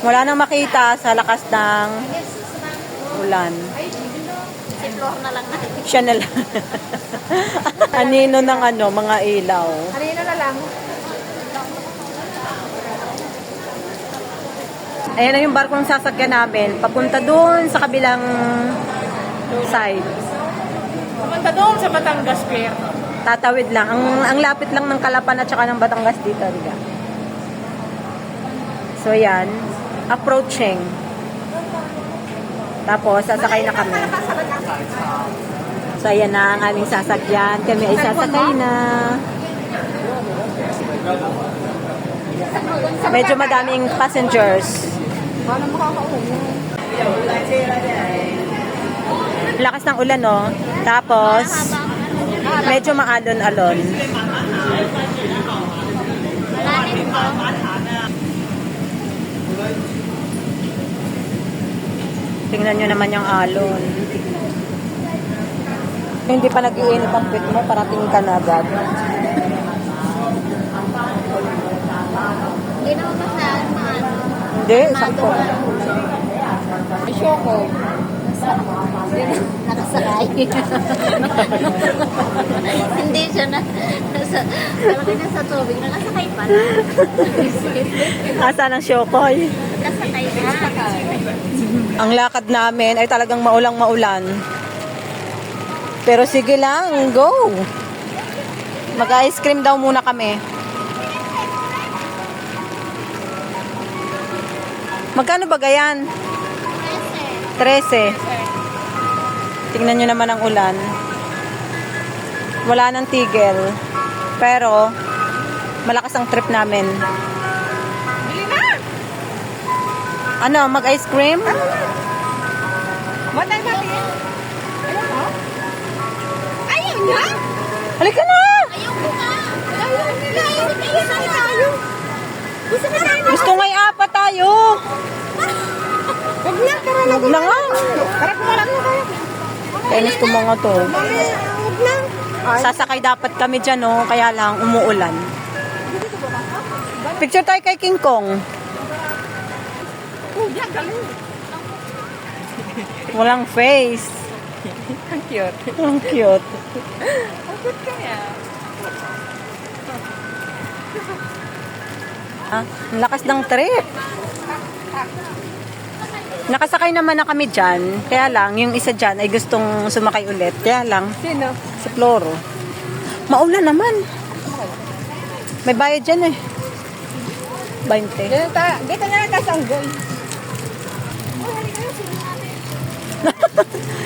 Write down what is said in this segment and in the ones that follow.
Wala nang makita sa lakas ng ulan. Si Flor na lang natin. Siya na lang. Anino ng mga ilaw. Kanina na lang. Ayan na yung barkong sasakyan namin. Papunta doon sa kabilang side. Pumunta doon sa Batangas Pier. Tatawid lang. Ang lapit lang ng Calapan at saka ng Batangas dito. Diba? So, yan. Approaching. Tapos, sasakay na kami. So, ayan na ang aming sasakyan. Kami ay sasakay na. Medyo madaming passengers. Lakas ng ulan, no? Tapos, medyo maalon-alon. Tingnan nyo naman yung alon. Hindi pa nag-iinit ang pit mo, parating ka na agad. Hindi naman masyadong maano. Hindi, sakto. May syoko. Nakasakay. Hindi siya na nasa tubig. Nakasakay pala. Asa ng Shokoy? Nakasakay na. Ang lakad namin ay talagang maulang-maulan. Pero sige lang, go! Mag-ice cream daw muna kami. Magkano ba gayan? 13. Tingnan nyo naman ang ulan. Wala nang tigil. Pero, malakas ang trip namin. Ano, mag-ice cream? Matay natin. Ayaw niya? Halika na! Ayaw ko nga. Ayaw nila. Ayaw tayo. Gusto na tayo. Gusto nga'y apat tayo. Huwag na. Tara na. Huwag na nga. Tara kumarap na tayo. Kainis ko mga to. Huwag na. Sasakay dapat kami dyan, no? Kaya lang, umuulan. Picture tayo kay King Kong. Oh, yan. Galing. Walang face. Ang cute. Ang cute. Ang cute kaya. Ah, ang lakas ng trip. Nakasakay naman na kami dyan. Kaya lang, yung isa dyan ay gustong sumakay ulit. Kaya lang, Sino? si Floro. Maulan naman. May bayad dyan eh. 20. Dito na lang kasanggol.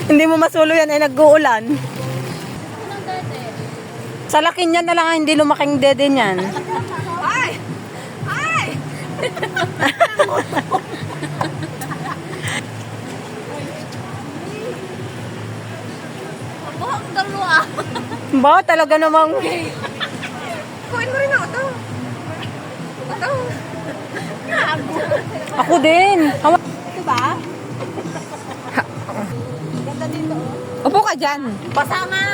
Hindi mo masulo yan ay nag-uulan. Sa laki niyan na lang hindi lumaking dede niyan. Ay! Ay! Abo, ang dalawa. Ba, talaga namang Kuhin mo rin ako ito. Ito. Gago. ako din. Ito ba? Ganda dito. Upo ka dyan. Basa nga.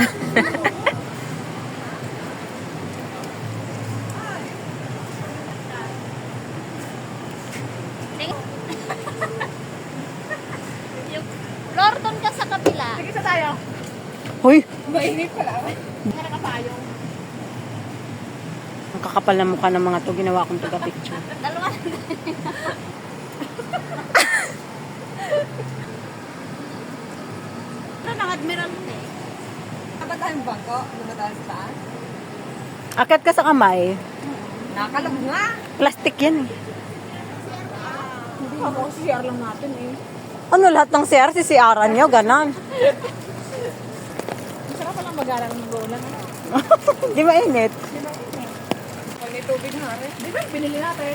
Lordon ka sa kapila. Sige sa tayo. Hoy, Mainit pala. Meron ka payong. ang kakapal na mukha ng mga to. Ginawa kong taga-picture. Dalawa. Ano ng admiral eh? Dapat tayong bangko? Dapat tayo sa taas? Akat ka sa kamay. Nakalab nga! Plastic yan eh. Hindi ako CR lang natin eh. Ano lahat ng CR? CR-an nyo? Ganon. Masarap palang mag-aaral ng magulang. Ano? Hindi mainit. Pag may tubig na rin. Di ba? Binili natin.